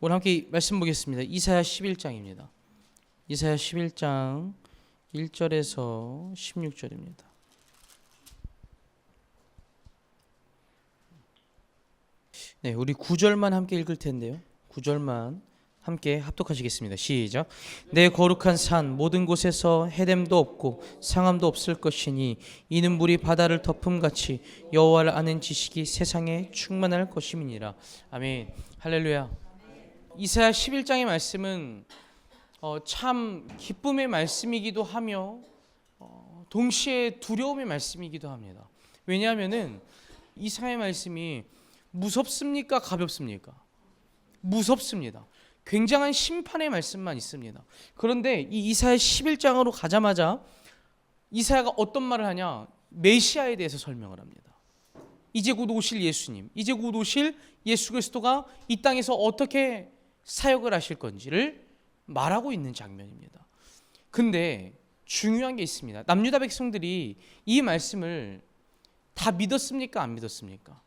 오늘 함께 말씀 보겠습니다. 이사야 11장입니다. 이사야 11장 1절에서 16절입니다. 네, 우리 9절만 함께 읽을 텐데요. 9절만 함께 합독하시겠습니다. 시작. 내 거룩한 산 모든 곳에서 해됨도 없고 상함도 없을 것이니 이는 물이 바다를 덮음같이 여호와를 아는 지식이 세상에 충만할 것임이니라. 아멘. 할렐루야. 이사야 11장의 말씀은 참 기쁨의 말씀이기도 하며 동시에 두려움의 말씀이기도 합니다. 왜냐하면은 이사야의 말씀이 무섭습니까? 가볍습니까? 무섭습니다. 굉장한 심판의 말씀만 있습니다. 그런데 이 이사야 11장으로 가자마자 이사야가 어떤 말을 하냐? 메시아에 대해서 설명을 합니다. 이제 곧 오실 예수님, 이제 곧 오실 예수 그리스도가 이 땅에서 어떻게 사역을 하실 건지를 말하고 있는 장면입니다. 근데 중요한 게 있습니다. 남유다 백성들이 이 말씀을 다 믿었습니까? 안 믿었습니까?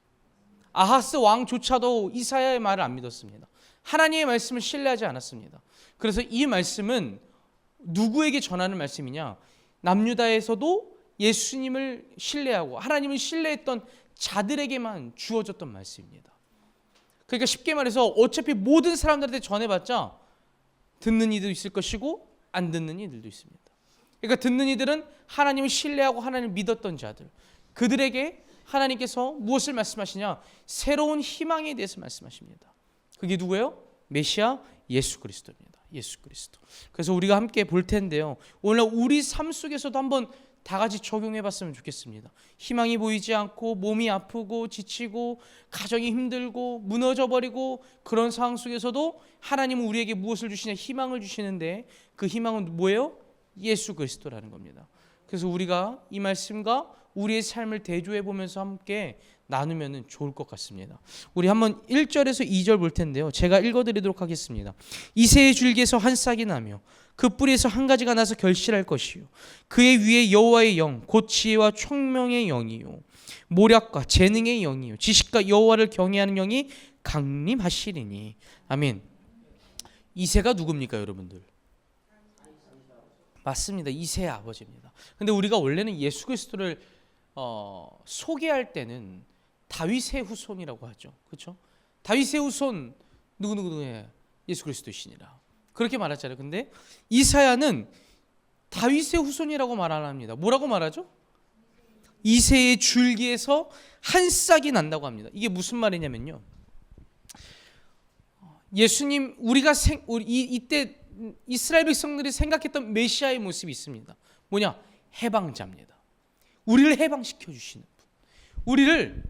아하스 왕조차도 이사야의 말을 안 믿었습니다. 하나님의 말씀을 신뢰하지 않았습니다. 그래서 이 말씀은 누구에게 전하는 말씀이냐? 남유다에서도 예수님을 신뢰하고 하나님을 신뢰했던 자들에게만 주어졌던 말씀입니다. 그러니까 쉽게 말해서 어차피 모든 사람들한테 전해봤자 듣는 이도 있을 것이고 안 듣는 이들도 있습니다. 그러니까 듣는 이들은 하나님을 신뢰하고 하나님을 믿었던 자들, 그들에게 하나님께서 무엇을 말씀하시냐? 새로운 희망에 대해서 말씀하십니다. 그게 누구예요? 메시아 예수 그리스도입니다. 예수 그리스도. 그래서 우리가 함께 볼 텐데요. 오늘 우리 삶 속에서도 한번 다 같이 적용해 봤으면 좋겠습니다. 희망이 보이지 않고 몸이 아프고 지치고 가정이 힘들고 무너져 버리고 그런 상황 속에서도 하나님은 우리에게 무엇을 주시냐? 희망을 주시는데 그 희망은 뭐예요? 예수 그리스도라는 겁니다. 그래서 우리가 이 말씀과 우리의 삶을 대조해 보면서 함께 나누면 좋을 것 같습니다. 우리 한번 1절에서 2절 볼 텐데요. 제가 읽어드리도록 하겠습니다. 이새의 줄기에서 한 싹이 나며 그 뿌리에서 한 가지가 나서 결실할 것이요 그의 위에 여호와의 영 곧 지혜와 총명의 영이요 모략과 재능의 영이요 지식과 여호와를 경외하는 영이 강림하시리니. 아멘. 이새가 누굽니까 여러분들? 맞습니다. 이새의 아버지입니다. 근데 우리가 원래는 예수 그리스도를 소개할 때는 다윗의 후손이라고 하죠. 그렇죠? 다윗의 후손 누구누구누구의 예수 그리스도시니라 그렇게 말하잖아요. 근데 이사야는 다윗의 후손이라고 말 안 합니다. 뭐라고 말하죠? 이새의 줄기에서 한 싹이 난다고 합니다. 이게 무슨 말이냐면요. 예수님 이때 이스라엘 백성들이 생각했던 메시아의 모습이 있습니다. 뭐냐? 해방자입니다. 우리를 해방시켜 주시는 분. 우리를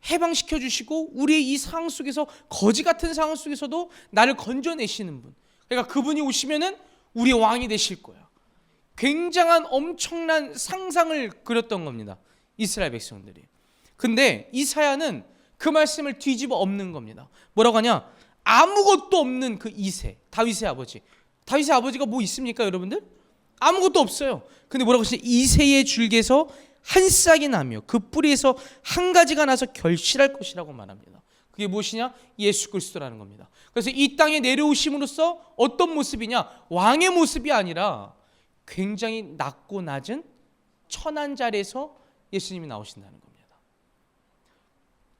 해방시켜 주시고 우리의 이 상황 속에서 거지 같은 상황 속에서도 나를 건져내시는 분. 그러니까 그분이 오시면은 우리의 왕이 되실 거야. 굉장한 엄청난 상상을 그렸던 겁니다. 이스라엘 백성들이. 근데 이사야는 그 말씀을 뒤집어 엎는 겁니다. 뭐라고 하냐? 아무것도 없는 그 이새, 다윗의 아버지. 다윗의 아버지가 뭐 있습니까, 여러분들? 아무것도 없어요. 근데 뭐라고 하시냐? 이새의 줄기에서 한 싹이 나며 그 뿌리에서 한 가지가 나서 결실할 것이라고 말합니다. 그게 무엇이냐? 예수 그리스도라는 겁니다. 그래서 이 땅에 내려오심으로써 어떤 모습이냐? 왕의 모습이 아니라 굉장히 낮고 낮은 천한 자리에서 예수님이 나오신다는 겁니다.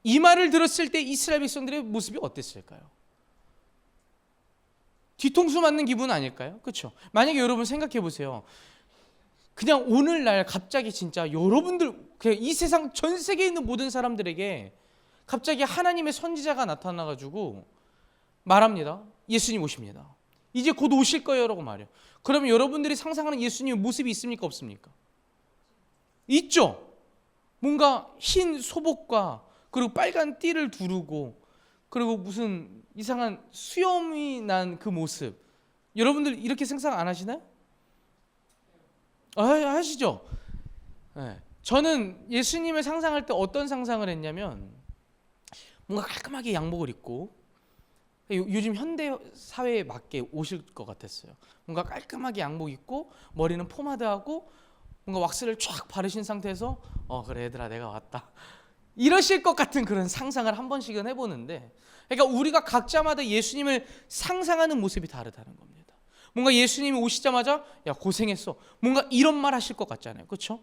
이 말을 들었을 때 이스라엘 백성들의 모습이 어땠을까요? 뒤통수 맞는 기분 아닐까요? 그렇죠? 만약에 여러분 생각해 보세요. 그냥 오늘날 갑자기 진짜 여러분들 그냥 이 세상 전 세계에 있는 모든 사람들에게 갑자기 하나님의 선지자가 나타나가지고 말합니다. 예수님 오십니다. 이제 곧 오실 거예요 라고 말해요. 그러면 여러분들이 상상하는 예수님의 모습이 있습니까? 없습니까? 있죠. 뭔가 흰 소복과 그리고 빨간 띠를 두르고 그리고 무슨 이상한 수염이 난 그 모습. 여러분들 이렇게 상상 안 하시나요? 하시죠? 네. 저는 예수님을 상상할 때 어떤 상상을 했냐면 뭔가 깔끔하게 양복을 입고 요즘 현대 사회에 맞게 오실 것 같았어요. 뭔가 깔끔하게 양복 입고 머리는 포마드하고 뭔가 왁스를 쫙 바르신 상태에서 그래 얘들아 내가 왔다 이러실 것 같은 그런 상상을 한 번씩은 해보는데, 그러니까 우리가 각자마다 예수님을 상상하는 모습이 다르다는 겁니다. 뭔가 예수님이 오시자마자 야 고생했어, 뭔가 이런 말 하실 것 같잖아요, 그렇죠?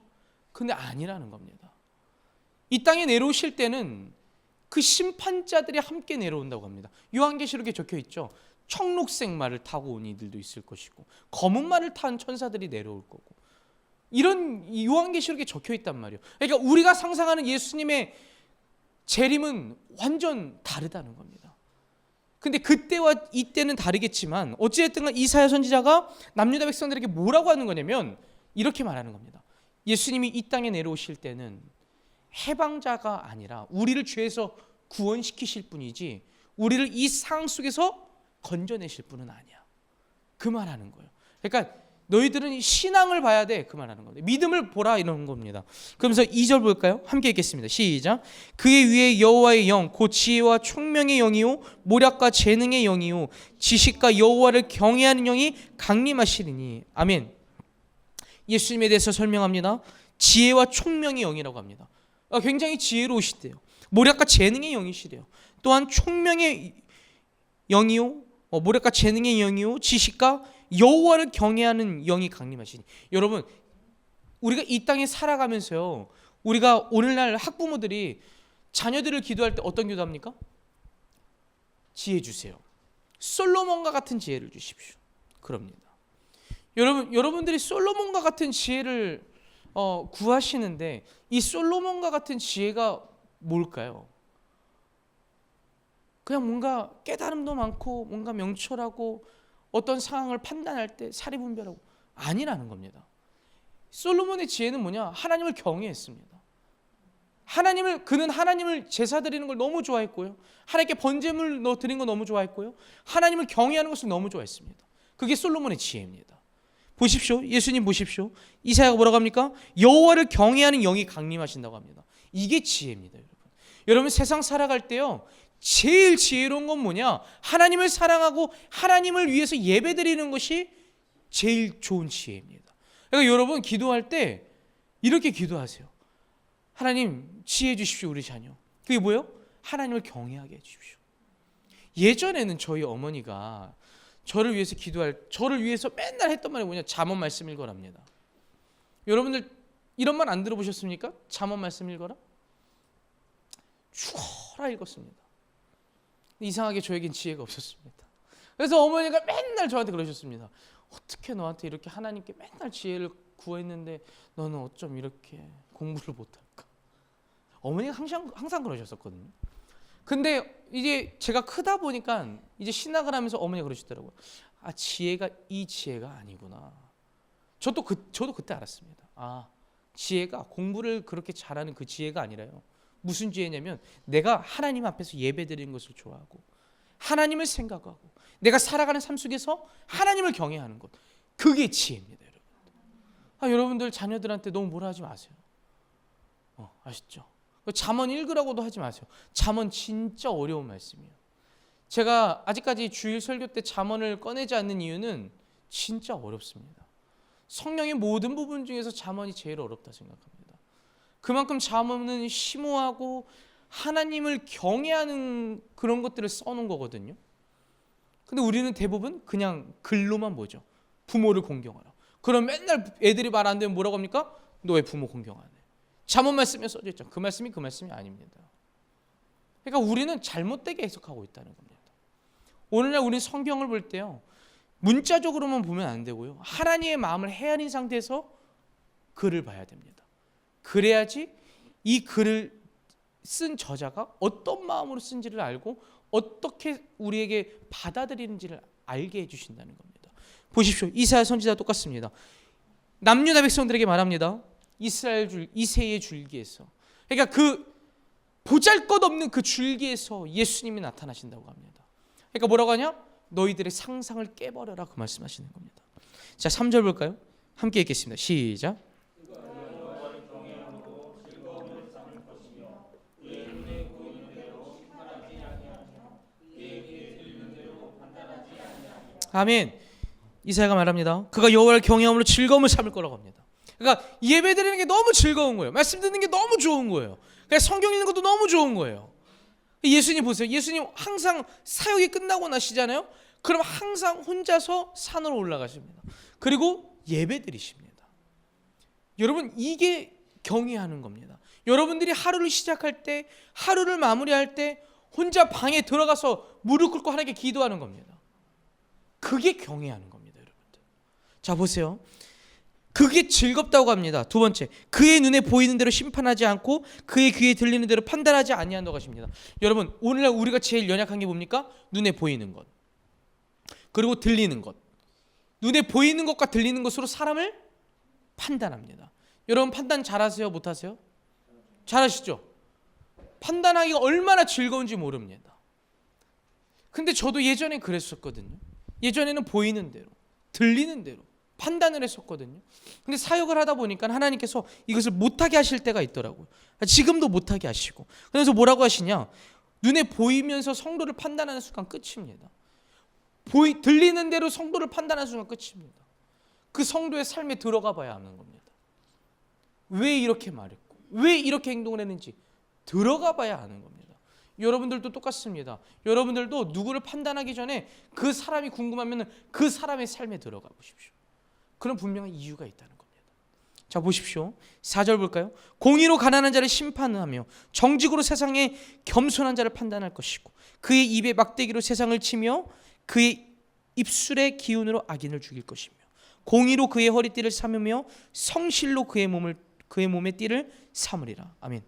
근데 아니라는 겁니다. 이 땅에 내려오실 때는 그 심판자들이 함께 내려온다고 합니다. 요한계시록에 적혀 있죠. 청록색 말을 타고 온 이들도 있을 것이고 검은 말을 탄 천사들이 내려올 거고, 이런 요한계시록에 적혀 있단 말이에요. 그러니까 우리가 상상하는 예수님의 재림은 완전 다르다는 겁니다. 근데 그때와 이때는 다르겠지만 어찌됐든 이사야 선지자가 남유다 백성들에게 뭐라고 하는 거냐면 이렇게 말하는 겁니다. 예수님이 이 땅에 내려오실 때는 해방자가 아니라 우리를 죄에서 구원시키실 분이지 우리를 이 상황 속에서 건져내실 분은 아니야. 그 말하는 거예요. 그러니까 너희들은 신앙을 봐야 돼, 그 말하는 겁니다. 믿음을 보라 이런 겁니다. 그러면서 2절 볼까요? 함께 읽겠습니다. 시작. 그의 위에 여호와의 영 곧 지혜와 총명의 영이요 모략과 재능의 영이요 지식과 여호와를 경외하는 영이 강림하시리니. 아멘. 예수님에 대해서 설명합니다. 지혜와 총명의 영이라고 합니다. 굉장히 지혜로우시대요. 모략과 재능의 영이시대요. 또한 총명의 영이요 모략과 재능의 영이요 지식과 여호와를 경외하는 영이 강림하시니. 여러분, 우리가 이 땅에 살아가면서요, 우리가 오늘날 학부모들이 자녀들을 기도할 때 어떤 기도합니까? 지혜 주세요. 솔로몬과 같은 지혜를 주십시오. 그럽니다. 여러분들이 솔로몬과 같은 지혜를 구하시는데 이 솔로몬과 같은 지혜가 뭘까요? 그냥 뭔가 깨달음도 많고 뭔가 명철하고 어떤 상황을 판단할 때 사리분별하고 아니라는 겁니다. 솔로몬의 지혜는 뭐냐? 하나님을 경외했습니다. 그는 하나님을 제사 드리는 걸 너무 좋아했고요, 하나님께 번제물 드리는 거 너무 좋아했고요, 하나님을 경외하는 것을 너무 좋아했습니다. 그게 솔로몬의 지혜입니다. 보십시오. 예수님 보십시오. 이사야가 뭐라고 합니까? 여호와를 경외하는 영이 강림하신다고 합니다. 이게 지혜입니다. 여러분 세상 살아갈 때요, 제일 지혜로운 건 뭐냐? 하나님을 사랑하고 하나님을 위해서 예배드리는 것이 제일 좋은 지혜입니다. 그러니까 여러분 기도할 때 이렇게 기도하세요. 하나님 지혜 주십시오 우리 자녀. 그게 뭐예요? 하나님을 경외하게 해주십시오. 예전에는 저희 어머니가 저를 위해서 맨날 했던 말이 뭐냐? 잠언 말씀 읽어랍니다. 여러분들 이런 말 안 들어보셨습니까? 잠언 말씀 읽어라? 죽어라 읽었습니다. 이상하게 저에겐 지혜가 없었습니다. 그래서 어머니가 맨날 저한테 그러셨습니다. 어떻게 너한테 이렇게 하나님께 맨날 지혜를 구했는데 너는 어쩜 이렇게 공부를 못할까? 어머니가 항상 그러셨었거든요. 근데 이제 제가 크다 보니까 이제 신학을 하면서 어머니가 그러시더라고요. 아, 지혜가 이 지혜가 아니구나. 저도 그때 알았습니다. 아, 지혜가 공부를 그렇게 잘하는 그 지혜가 아니라요. 무슨 지혜냐면 내가 하나님 앞에서 예배드리는 것을 좋아하고 하나님을 생각하고 내가 살아가는 삶 속에서 하나님을 경외하는 것, 그게 지혜입니다. 여러분들 자녀들한테 너무 뭐라 하지 마세요. 아시죠? 잠언 읽으라고도 하지 마세요. 잠언 진짜 어려운 말씀이에요. 제가 아직까지 주일 설교 때 잠언을 꺼내지 않는 이유는 진짜 어렵습니다. 성령의 모든 부분 중에서 잠언이 제일 어렵다 생각합니다. 그만큼 잠언은 심오하고 하나님을 경외하는 그런 것들을 써놓은 거거든요. 근데 우리는 대부분 그냥 글로만 보죠. 부모를 공경하라. 그럼 맨날 애들이 말 안 되면 뭐라고 합니까? 너 왜 부모 공경하네? 잠언 말씀에 써져 있죠. 그 말씀이 아닙니다. 그러니까 우리는 잘못되게 해석하고 있다는 겁니다. 오늘날 우리는 성경을 볼 때요, 문자적으로만 보면 안 되고요, 하나님의 마음을 헤아린 상태에서 글을 봐야 됩니다. 그래야지 이 글을 쓴 저자가 어떤 마음으로 쓴지를 알고 어떻게 우리에게 받아들이는지를 알게 해주신다는 겁니다. 보십시오. 이사야 선지자 똑같습니다. 남유다 백성들에게 말합니다. 이새의 줄기에서, 그러니까 그 보잘것없는 그 줄기에서 예수님이 나타나신다고 합니다. 그러니까 뭐라고 하냐? 너희들의 상상을 깨버려라, 그 말씀하시는 겁니다. 자, 3절 볼까요? 함께 읽겠습니다. 시작. 아멘. 이사야가 말합니다. 그가 여호와를 경외함으로 즐거움을 삼을 거라고 합니다. 그러니까 예배 드리는 게 너무 즐거운 거예요. 말씀 듣는 게 너무 좋은 거예요. 그러니까 성경 읽는 것도 너무 좋은 거예요. 예수님 보세요. 예수님 항상 사역이 끝나고 나시잖아요. 그럼 항상 혼자서 산으로 올라가십니다. 그리고 예배 드리십니다. 여러분, 이게 경외하는 겁니다. 여러분들이 하루를 시작할 때, 하루를 마무리할 때 혼자 방에 들어가서 무릎 꿇고 하나님께 기도하는 겁니다. 그게 경외하는 겁니다, 여러분들. 자, 보세요. 그게 즐겁다고 합니다. 두 번째, 그의 눈에 보이는 대로 심판하지 않고 그의 귀에 들리는 대로 판단하지 아니한다고 하십니다. 여러분, 오늘날 우리가 제일 연약한 게 뭡니까? 눈에 보이는 것, 그리고 들리는 것. 눈에 보이는 것과 들리는 것으로 사람을 판단합니다. 여러분, 판단 잘하세요? 못하세요? 잘하시죠? 판단하기가 얼마나 즐거운지 모릅니다. 근데 저도 예전에 그랬었거든요. 예전에는 보이는 대로, 들리는 대로 판단을 했었거든요. 근데 사역을 하다 보니까 하나님께서 이것을 못하게 하실 때가 있더라고요. 지금도 못하게 하시고. 그래서 뭐라고 하시냐? 눈에 보이면서 성도를 판단하는 순간 끝입니다. 들리는 대로 성도를 판단하는 순간 끝입니다. 그 성도의 삶에 들어가 봐야 하는 겁니다. 왜 이렇게 말했고 왜 이렇게 행동을 했는지 들어가 봐야 하는 겁니다. 여러분들도 똑같습니다. 여러분들도 누구를 판단하기 전에 그 사람이 궁금하면 그 사람의 삶에 들어가 보십시오. 그런 분명한 이유가 있다는 겁니다. 자, 보십시오. 4절 볼까요? 공의로 가난한 자를 심판하며 정직으로 세상에 겸손한 자를 판단할 것이고 그의 입에 막대기로 세상을 치며 그의 입술의 기운으로 악인을 죽일 것이며 공의로 그의 허리띠를 삼으며 성실로 그의 몸의 띠를 삼으리라. 아멘.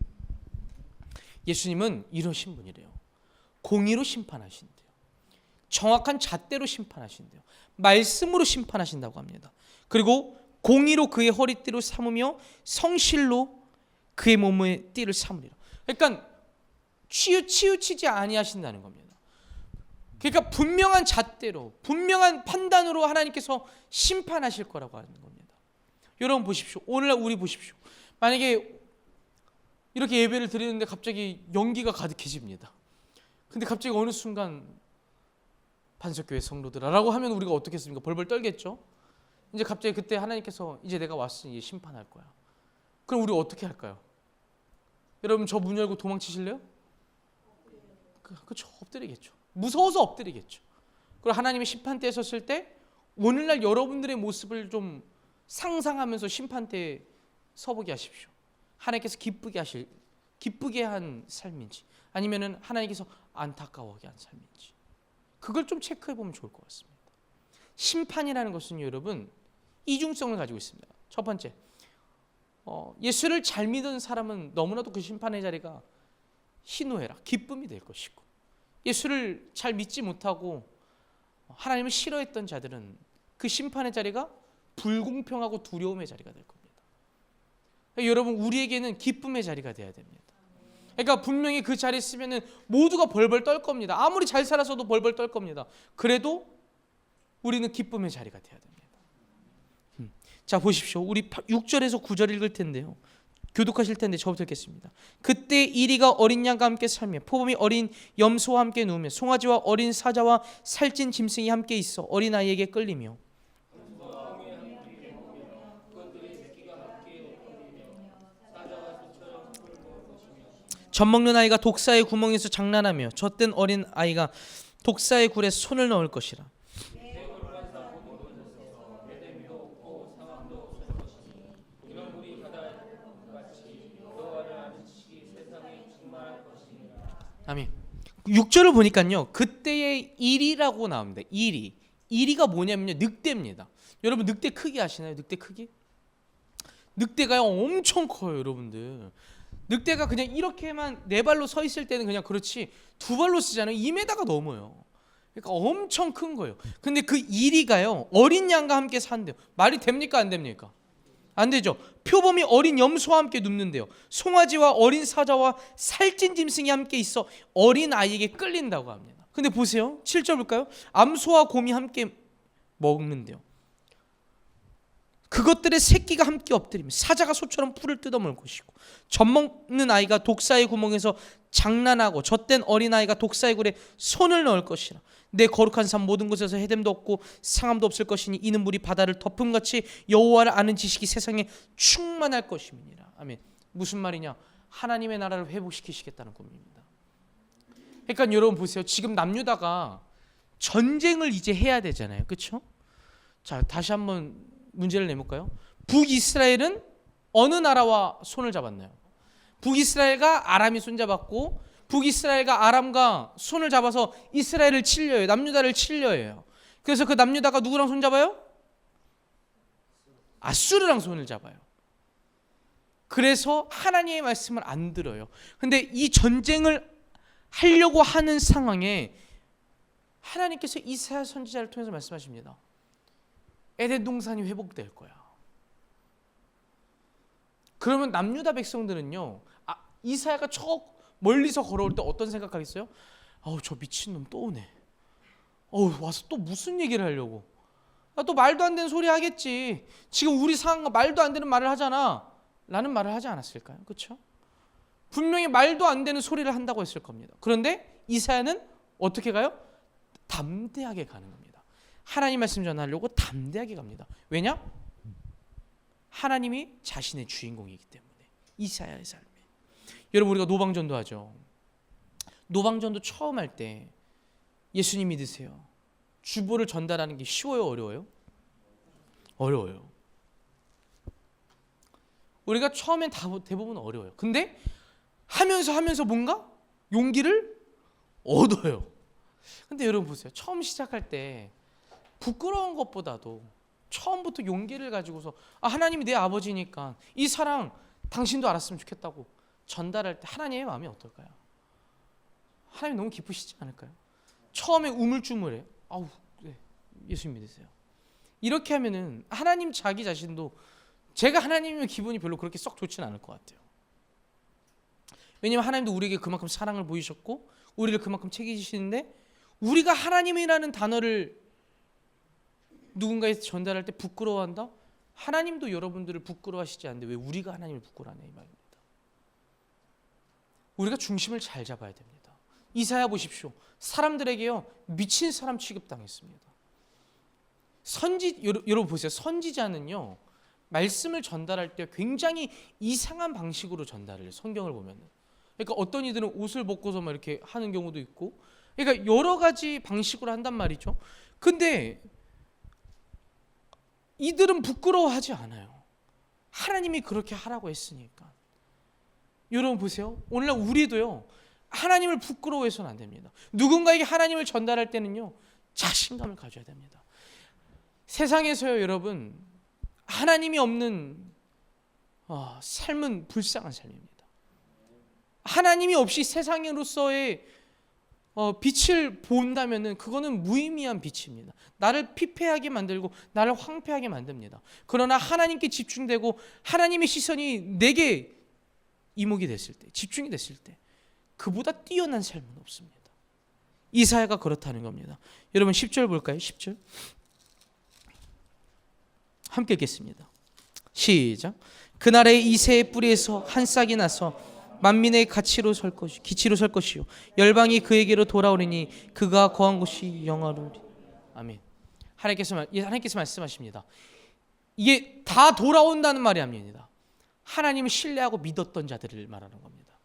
예수님은 이러신 분이래요. 공의로 심판하신대요. 정확한 잣대로 심판하신대요. 말씀으로 심판하신다고 합니다. 그리고 공의로 그의 허리띠로 삼으며 성실로 그의 몸의 띠를 삼으리라. 그러니까 치우치지 아니하신다는 겁니다. 그러니까 분명한 잣대로, 분명한 판단으로 하나님께서 심판하실 거라고 하는 겁니다. 여러분 보십시오. 오늘날 우리 보십시오. 만약에 이렇게 예배를 드리는데 갑자기 연기가 가득해집니다. 근데 갑자기 어느 순간 반석교회 성도들아라고 하면 우리가 어떻게 했습니까? 벌벌 떨겠죠. 이제 갑자기 그때 하나님께서 이제 내가 왔으니 심판할 거야. 그럼 우리 어떻게 할까요? 여러분, 저 문 열고 도망치실래요? 그렇죠. 엎드리겠죠. 무서워서 엎드리겠죠. 그리고 하나님의 심판대에 섰을 때 오늘날 여러분들의 모습을 좀 상상하면서 심판대에 서보게 하십시오. 하나님께서 기쁘게 한 삶인지 아니면은 하나님께서 안타까워하게 한 삶인지 그걸 좀 체크해 보면 좋을 것 같습니다. 심판이라는 것은 여러분 이중성을 가지고 있습니다. 첫 번째, 예수를 잘 믿은 사람은 너무나도 그 심판의 자리가 희노애락, 기쁨이 될 것이고 예수를 잘 믿지 못하고 하나님을 싫어했던 자들은 그 심판의 자리가 불공평하고 두려움의 자리가 될 겁니다. 여러분, 우리에게는 기쁨의 자리가 돼야 됩니다. 그러니까 분명히 그 자리에 있으면 모두가 벌벌 떨 겁니다. 아무리 잘 살아서도 벌벌 떨 겁니다. 그래도 우리는 기쁨의 자리가 돼야 됩니다. 자, 보십시오. 우리 6절에서 9절 읽을 텐데요. 교독하실 텐데 저부터 읽겠습니다. 그때 이리가 어린 양과 함께 살며 표범이 어린 염소와 함께 누우며 송아지와 어린 사자와 살찐 짐승이 함께 있어 어린아이에게 끌리며 젖 먹는 아이가 독사의 구멍에서 장난하며 젖된 어린 아이가 독사의 굴에 손을 넣을 것이라. 아멘. 6절을 보니까요. 그때의 일이라고 나옵니다. 일이가 뭐냐면요. 늑대입니다. 여러분, 늑대 크기 아시나요? 늑대 크기? 늑대가요 엄청 커요, 여러분들. 늑대가 그냥 이렇게만 네 발로 서 있을 때는 그냥 그렇지 두 발로 쓰잖아요. 2m가 넘어요. 그러니까 엄청 큰 거예요. 근데 그 이리가요 어린 양과 함께 산대요. 말이 됩니까? 안 됩니까? 안 되죠. 표범이 어린 염소와 함께 눕는데요. 송아지와 어린 사자와 살찐 짐승이 함께 있어 어린 아이에게 끌린다고 합니다. 근데 보세요. 7절 볼까요? 암소와 곰이 함께 먹는데요. 그것들의 새끼가 함께 엎드리며 사자가 소처럼 풀을 뜯어먹을 것이고 젖먹는 아이가 독사의 구멍에서 장난하고 젖된 어린아이가 독사의 굴에 손을 넣을 것이라. 내 거룩한 산 모든 곳에서 해됨도 없고 상함도 없을 것이니 이는 물이 바다를 덮음같이 여호와를 아는 지식이 세상에 충만할 것임이니라. 아멘. 무슨 말이냐? 하나님의 나라를 회복시키시겠다는 꿈입니다. 그러니까 여러분 보세요. 지금 남유다가 전쟁을 이제 해야 되잖아요. 그렇죠? 자, 다시 한번 문제를 내볼까요? 북이스라엘은 어느 나라와 손을 잡았나요? 북이스라엘과 아람이 손잡았고 북이스라엘과 아람과 손을 잡아서 이스라엘을 치려요. 남유다를 치려요. 그래서 그 남유다가 누구랑 손잡아요? 아수르랑 손을 잡아요. 그래서 하나님의 말씀을 안 들어요. 근데 이 전쟁을 하려고 하는 상황에 하나님께서 이사야 선지자를 통해서 말씀하십니다. 에덴 동산이 회복될 거야. 그러면 남유다 백성들은요, 이사야가 저 멀리서 걸어올 때 어떤 생각하겠어요? 저 미친놈 또 오네. 와서 또 무슨 얘기를 하려고. 또 말도 안 되는 소리 하겠지. 지금 우리 상황과 말도 안 되는 말을 하잖아 라는 말을 하지 않았을까요? 그렇죠? 분명히 말도 안 되는 소리를 한다고 했을 겁니다. 그런데 이사야는 어떻게 가요? 담대하게 가는 겁니다. 하나님 말씀 전하려고 담대하게 갑니다. 왜냐? 하나님이 자신의 주인공이기 때문에. 이사야의 삶에. 여러분, 우리가 노방전도 하죠. 노방전도 처음 할 때 예수님 믿으세요. 주보를 전달하는 게 쉬워요, 어려워요? 어려워요. 우리가 처음엔 대부분 어려워요. 근데 하면서 뭔가 용기를 얻어요. 근데 여러분 보세요. 처음 시작할 때 부끄러운 것보다도 처음부터 용기를 가지고서 하나님이 내 아버지니까 이 사랑 당신도 알았으면 좋겠다고 전달할 때 하나님의 마음이 어떨까요? 하나님 너무 기쁘시지 않을까요? 처음에 우물쭈물해. 네, 예수님 믿으세요. 이렇게 하면은 하나님 자기 자신도 제가 하나님의 기분이 별로 그렇게 썩 좋지는 않을 것 같아요. 왜냐하면 하나님도 우리에게 그만큼 사랑을 보이셨고 우리를 그만큼 책임지시는데 우리가 하나님이라는 단어를 누군가에게 전달할 때 부끄러워한다? 하나님도 여러분들을 부끄러워하시지 않는데 왜 우리가 하나님을 부끄러워하냐 이 말입니다. 우리가 중심을 잘 잡아야 됩니다. 이사야 보십시오. 사람들에게요 미친 사람 취급당했습니다. 여러분 보세요. 선지자는요 말씀을 전달할 때 굉장히 이상한 방식으로 전달을 해요. 성경을 보면은. 그러니까 어떤 이들은 옷을 벗고서 막 이렇게 하는 경우도 있고, 그러니까 여러 가지 방식으로 한단 말이죠. 근데 이들은 부끄러워하지 않아요. 하나님이 그렇게 하라고 했으니까. 여러분 보세요. 오늘날 우리도요 하나님을 부끄러워해서는 안 됩니다. 누군가에게 하나님을 전달할 때는요 자신감을 가져야 됩니다. 세상에서요 여러분 하나님이 없는 삶은 불쌍한 삶입니다. 하나님이 없이 세상으로서의 빛을 본다면은 그거는 무의미한 빛입니다. 나를 피폐하게 만들고 나를 황폐하게 만듭니다. 그러나 하나님께 집중되고 하나님의 시선이 내게 이목이 됐을 때, 집중이 됐을 때 그보다 뛰어난 삶은 없습니다. 이사야가 그렇다는 겁니다. 여러분 10절 볼까요? 10절 함께 읽겠습니다. 시작. 그날에 이새의 뿌리에서 한 싹이 나서 만민의 기치로 설 것이요 열방이 그에게로 돌아오리니 그가 거한 곳이 영화로우리. 아멘. 하나님께서 말씀하십니다. 이게 다 돌아온다는 말이 아닙니다. 하나님을 신뢰하고 믿었던 자들을 말하는 겁니다.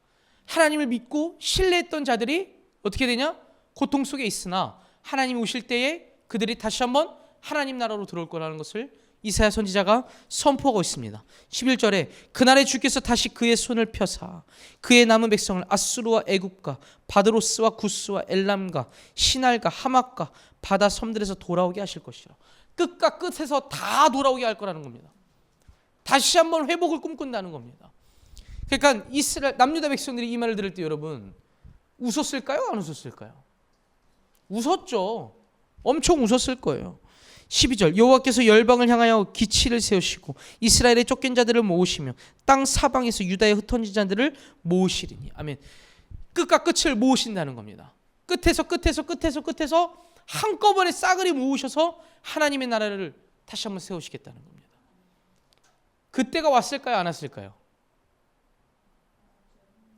하나님을 믿고 신뢰했던 자들이 어떻게 되냐? 고통 속에 있으나 하나님이 오실 때에 그들이 다시 한번 하나님 나라로 들어올 거라는 것을 이사야 선지자가 선포하고 있습니다. 11절에 그날에 주께서 다시 그의 손을 펴사 그의 남은 백성을 아수르와 애굽과 바드로스와 구스와 엘람과 시날과 하맛과 바다 섬들에서 돌아오게 하실 것이라. 끝과 끝에서 다 돌아오게 할 거라는 겁니다. 다시 한번 회복을 꿈꾼다는 겁니다. 그러니까 이스라엘 남유다 백성들이 이 말을 들을 때 여러분 웃었을까요? 안 웃었을까요? 웃었죠. 엄청 웃었을 거예요. 12절 여호와께서 열방을 향하여 기치를 세우시고 이스라엘의 쫓긴 자들을 모으시며 땅 사방에서 유다의 흩어진 자들을 모으시리니. 아멘. 끝과 끝을 모으신다는 겁니다. 끝에서 한꺼번에 싸그리 모으셔서 하나님의 나라를 다시 한번 세우시겠다는 겁니다. 그때가 왔을까요? 안 왔을까요?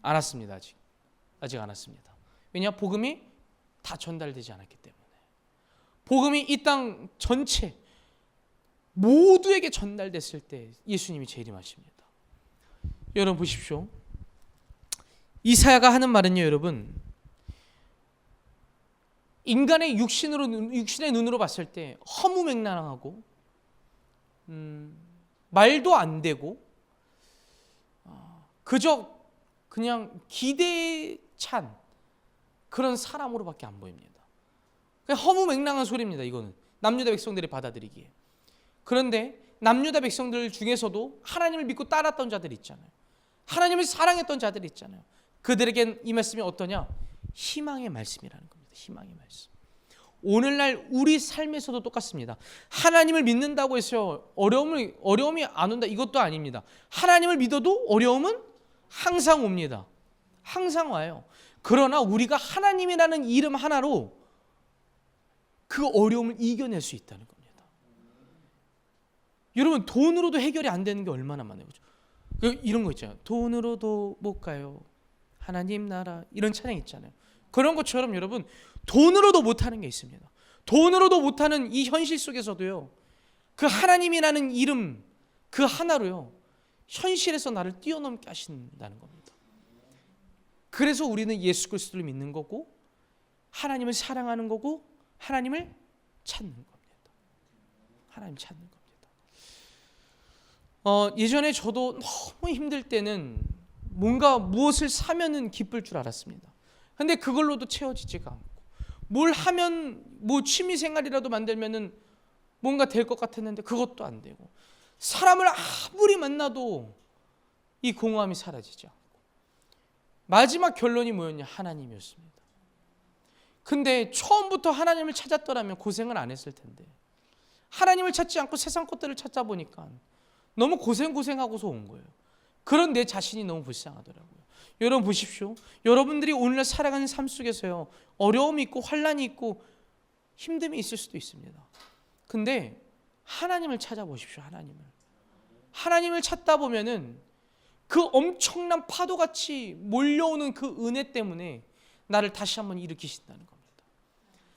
안 왔습니다. 아직 안 왔습니다. 왜냐? 복음이 다 전달되지 않았기 때문에. 복음이 이 땅 전체 모두에게 전달됐을 때 예수님이 재림하십니다. 여러분 보십시오. 이사야가 하는 말은요, 여러분, 인간의 육신의 눈으로 봤을 때 허무맹랑하고 말도 안 되고 그저 그냥 기대에 찬 그런 사람으로밖에 안 보입니다. 그냥 허무맹랑한 소리입니다. 이거는 남유다 백성들이 받아들이기에. 그런데 남유다 백성들 중에서도 하나님을 믿고 따랐던 자들이 있잖아요. 하나님을 사랑했던 자들이 있잖아요. 그들에겐 이 말씀이 어떠냐? 희망의 말씀이라는 겁니다. 희망의 말씀. 오늘날 우리 삶에서도 똑같습니다. 하나님을 믿는다고 해서 어려움이 안 온다, 이것도 아닙니다. 하나님을 믿어도 어려움은 항상 옵니다. 항상 와요. 그러나 우리가 하나님이라는 이름 하나로 그 어려움을 이겨낼 수 있다는 겁니다. 여러분, 돈으로도 해결이 안 되는 게 얼마나 많아요. 그렇죠? 이런 거 있잖아요. 돈으로도 못 가요. 하나님 나라, 이런 찬양 있잖아요. 그런 것처럼 여러분, 돈으로도 못하는 게 있습니다. 돈으로도 못하는 이 현실 속에서도요, 그 하나님이라는 이름 그 하나로요, 현실에서 나를 뛰어넘게 하신다는 겁니다. 그래서 우리는 예수 그리스도를 믿는 거고, 하나님을 사랑하는 거고, 하나님을 찾는 겁니다. 하나님 찾는 겁니다. 예전에 저도 너무 힘들 때는 뭔가 무엇을 사면은 기쁠 줄 알았습니다. 근데 그걸로도 채워지지가 않고, 뭘 하면 뭐 취미 생활이라도 만들면은 뭔가 될 것 같았는데 그것도 안 되고, 사람을 아무리 만나도 이 공허함이 사라지지 않고, 마지막 결론이 뭐였냐? 하나님이었습니다. 근데 처음부터 하나님을 찾았더라면 고생을 안 했을 텐데, 하나님을 찾지 않고 세상 것들을 찾다 보니까 너무 고생하고서 온 거예요. 그런 내 자신이 너무 불쌍하더라고요. 여러분 보십시오. 여러분들이 오늘날 살아가는 삶 속에서요, 어려움이 있고 환난이 있고 힘듦이 있을 수도 있습니다. 근데 하나님을 찾아보십시오. 하나님을 찾다 보면은 그 엄청난 파도같이 몰려오는 그 은혜 때문에 나를 다시 한번 일으키신다는 겁니다.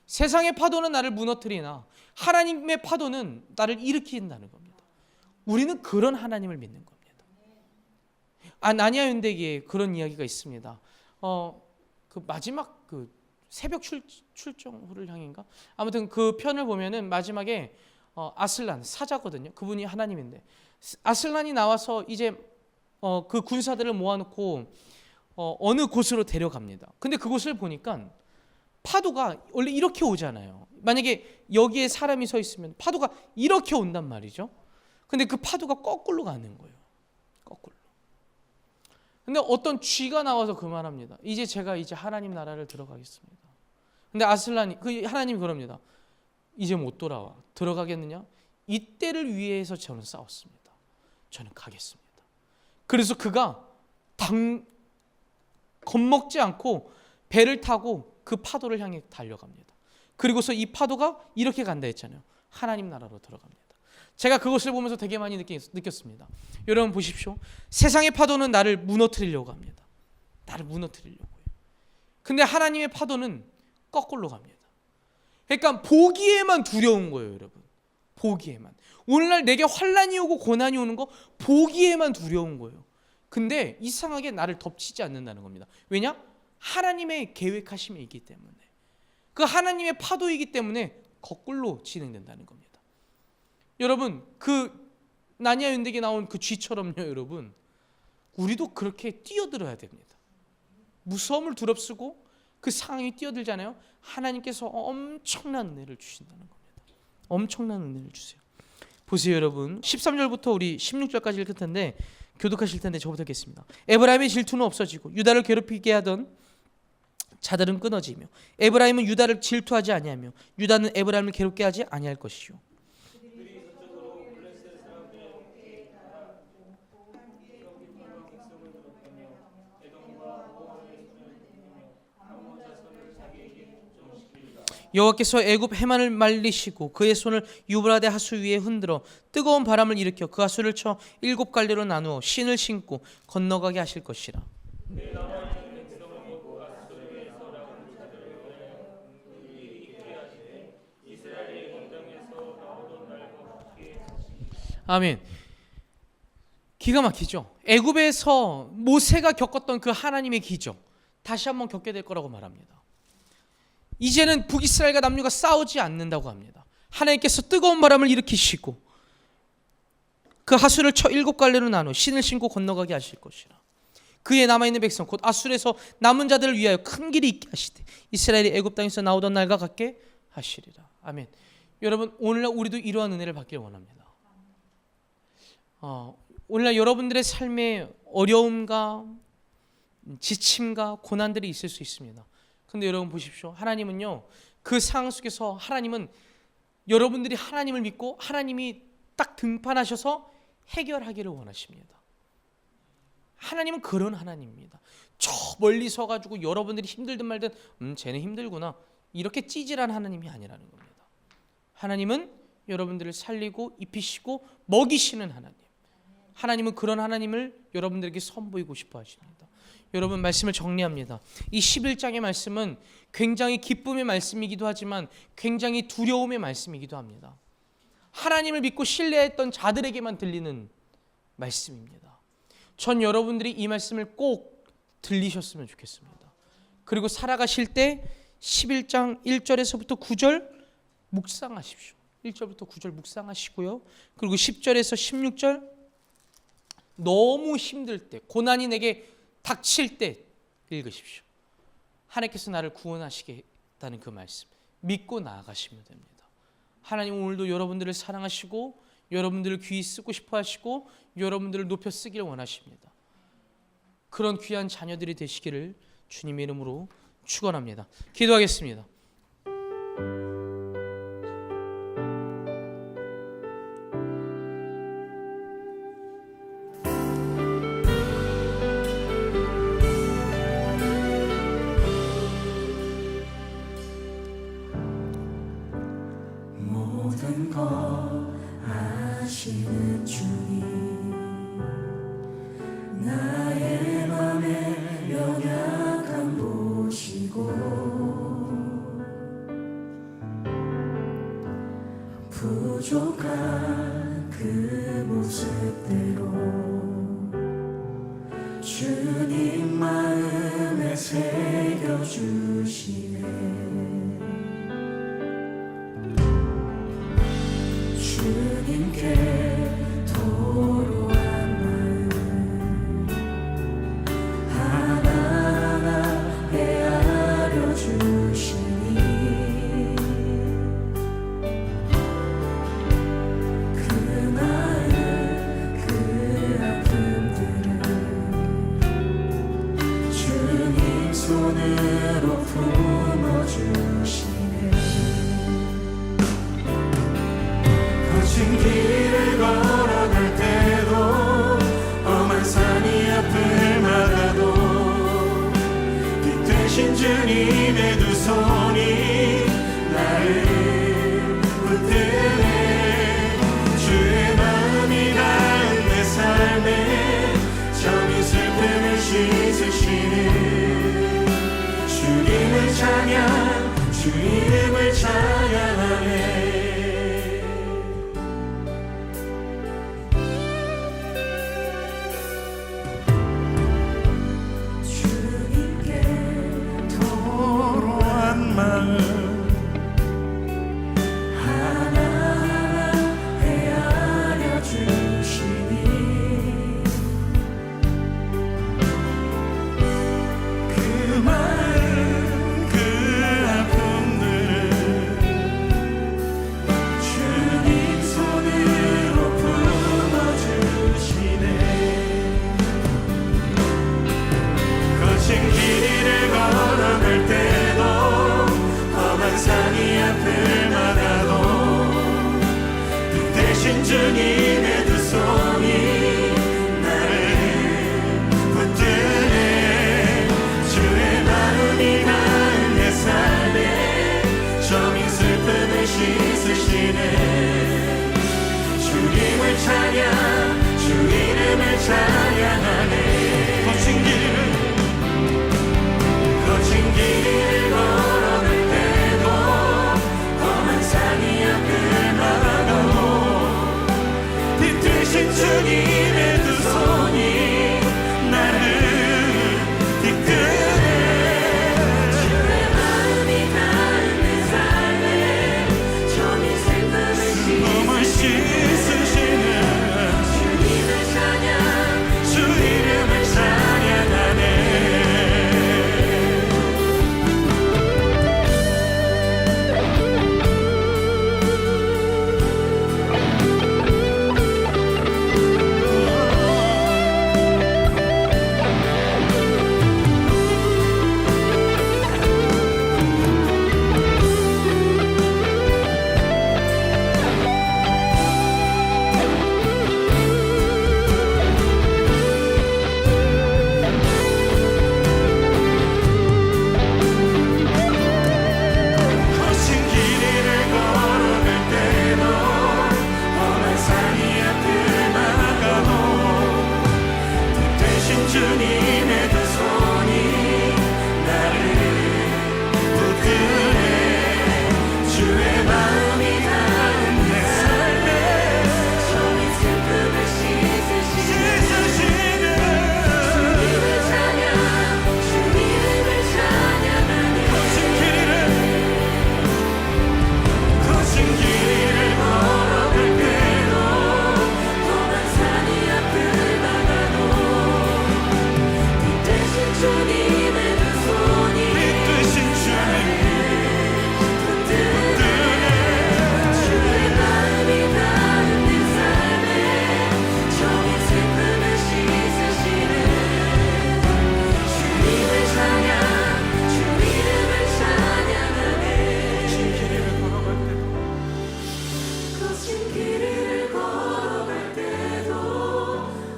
세상의 파도는 나를 무너뜨리나 하나님의 파도는 나를 일으킨다는 겁니다. 우리는 그런 하나님을 믿는 겁니다. 나니아 연대기에 그런 이야기가 있습니다. 그 마지막 그 새벽 출정호를 향인가? 아무튼 그 편을 보면은 마지막에 아슬란 사자거든요. 그분이 하나님인데 아슬란이 나와서 이제 그 군사들을 모아놓고 어느 곳으로 데려갑니다. 근데 그곳을 보니까 파도가 원래 이렇게 오잖아요. 만약에 여기에 사람이 서 있으면 파도가 이렇게 온단 말이죠. 근데 그 파도가 거꾸로 가는 거예요. 거꾸로. 근데 어떤 쥐가 나와서 그 말합니다. 제가 하나님 나라를 들어가겠습니다. 근데 아슬란이, 그 하나님이 그럽니다. 이제 못 돌아와. 들어가겠느냐? 이때를 위해서 저는 싸웠습니다. 저는 가겠습니다. 그래서 그가 겁먹지 않고 배를 타고 그 파도를 향해 달려갑니다. 그리고서 이 파도가 이렇게 간다 했잖아요. 하나님 나라로 들어갑니다. 제가 그것을 보면서 되게 많이 느꼈습니다. 여러분 보십시오. 세상의 파도는 나를 무너뜨리려고 합니다. 나를 무너뜨리려고요. 근데 하나님의 파도는 거꾸로 갑니다. 그러니까 보기에만 두려운 거예요, 여러분. 보기에만. 오늘날 내게 환난이 오고 고난이 오는 거 보기에만 두려운 거예요. 근데 이상하게 나를 덮치지 않는다는 겁니다. 왜냐? 하나님의 계획하심이 있기 때문에. 그 하나님의 파도이기 때문에 거꾸로 진행된다는 겁니다. 여러분, 그 나니아 연대기에 나온 그 쥐처럼요, 여러분, 우리도 그렇게 뛰어들어야 됩니다. 무서움을 두렵쓰고 그 상황이 뛰어들잖아요. 하나님께서 엄청난 은혜를 주신다는 겁니다. 엄청난 은혜를 주세요. 보세요, 여러분. 13절부터 우리 16절까지 읽을 텐데 교독하실 텐데 저부터 읽겠습니다. 에브라임의 질투는 없어지고 유다를 괴롭히게 하던 자들은 끊어지며 에브라임은 유다를 질투하지 아니하며 유다는 에브라임을 괴롭게 하지 아니할 것이요. 여호와께서 애굽 해만을 말리시고 그의 손을 유브라데 하수 위에 흔들어 뜨거운 바람을 일으켜 그 하수를 쳐 7갈래로 나누어 신을 신고 건너가게 하실 것이라. 아멘. 기가 막히죠. 애굽에서 모세가 겪었던 그 하나님의 기적 다시 한번 겪게 될 거라고 말합니다. 이제는 북이스라엘과 남유가 싸우지 않는다고 합니다. 하나님께서 뜨거운 바람을 일으키시고 그 하수를 쳐 7갈래로 나누어 신을 신고 건너가게 하실 것이라. 그의 남아있는 백성 곧 아술에서 남은 자들을 위하여 큰 길이 있게 하시되 이스라엘이 애굽 땅에서 나오던 날과 같게 하시리라. 아멘. 여러분, 오늘날 우리도 이러한 은혜를 받길 원합니다. 오늘날 여러분들의 삶에 어려움과 지침과 고난들이 있을 수 있습니다. 근데 여러분 보십시오. 하나님은요, 그 상황 속에서 하나님은 여러분들이 하나님을 믿고 하나님이 딱 등판하셔서 해결하기를 원하십니다. 하나님은 그런 하나님입니다. 저 멀리 서가지고 여러분들이 힘들든 말든 쟤는 힘들구나 이렇게 찌질한 하나님이 아니라는 겁니다. 하나님은 여러분들을 살리고 입히시고 먹이시는 하나님. 하나님은 그런 하나님을 여러분들에게 선보이고 싶어 하십니다. 여러분, 말씀을 정리합니다. 이 11장의 말씀은 굉장히 기쁨의 말씀이기도 하지만 굉장히 두려움의 말씀이기도 합니다. 하나님을 믿고 신뢰했던 자들에게만 들리는 말씀입니다. 전 여러분들이 이 말씀을 꼭 들리셨으면 좋겠습니다. 그리고 살아가실 때 11장 1절에서부터 9절 묵상하십시오. 1절부터 9절 묵상하시고요. 그리고 10절에서 16절 너무 힘들 때, 고난이 내게 닥칠 때 읽으십시오. 하나님께서 나를 구원하시겠다는 그 말씀 믿고 나아가시면 됩니다. 하나님 오늘도 여러분들을 사랑하시고 여러분들을 귀히 쓰고 싶어 하시고 여러분들을 높여 쓰기를 원하십니다. 그런 귀한 자녀들이 되시기를 주님의 이름으로 축원합니다. 기도하겠습니다. 모든 것 아시는 주님, 나의 맘의 연약함 보시고 부족한 그 모습대로 주님 마음에 새겨주시네. 주님께 도로한 마음 하나하나 헤아려 주시니 그 마음 그 아픔들을 주님 손으로 품어주시네. 거친 길을 걸어갈 때도 험한 산이 앞을 막아도 빛 되신 주님의 두 손이 나를 붙드네. 주의 마음이 닿은 내 삶에 정의 슬픔을 씻으시는 주님을 찬양, 주 이름을 찬양하네. 주님께 도로한 마음 씻으시네 주님을 찬양 주 이름을 찬양하네 거친 길을 걸어갈 때도 험한 산이 앞을 막아도 뒤뜨신 주님의 두 손이 나를 이끄네 주의 마음이 닿은 내 삶에 점이 슬픔을 씻으시네 주님을 찬양 주 이름을 찬양하네 거친 길을 걸어갈 때도 험한 산이 앞을 막아도 대신 주님의 두 손이 나를 붙드네 주의 마음이 닿은 내 삶에 점이 슬픔을 씻으시네 주님을 찬양 주 이름을 찬양하네 거친 길을 걸어갈 때도 험한 산이 앞을 막아도 대신 주님의 두 손이 붙드네 주의 마음이 닿은 내 삶에 점이 슬픔을 씻으시네 주님을 찬양 주 이름을 찬양하네 거친 길을 걸어갈 때도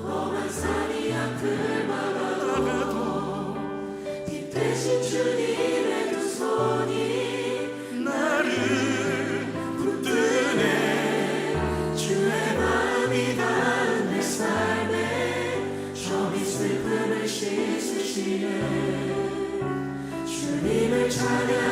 험한 산이 앞을 막아도 이 대신 주님의 두 손이 나를 붙드네 주의 마음이 닿은 내 삶에 점이 슬픔을 씻으시네 주님을 찬양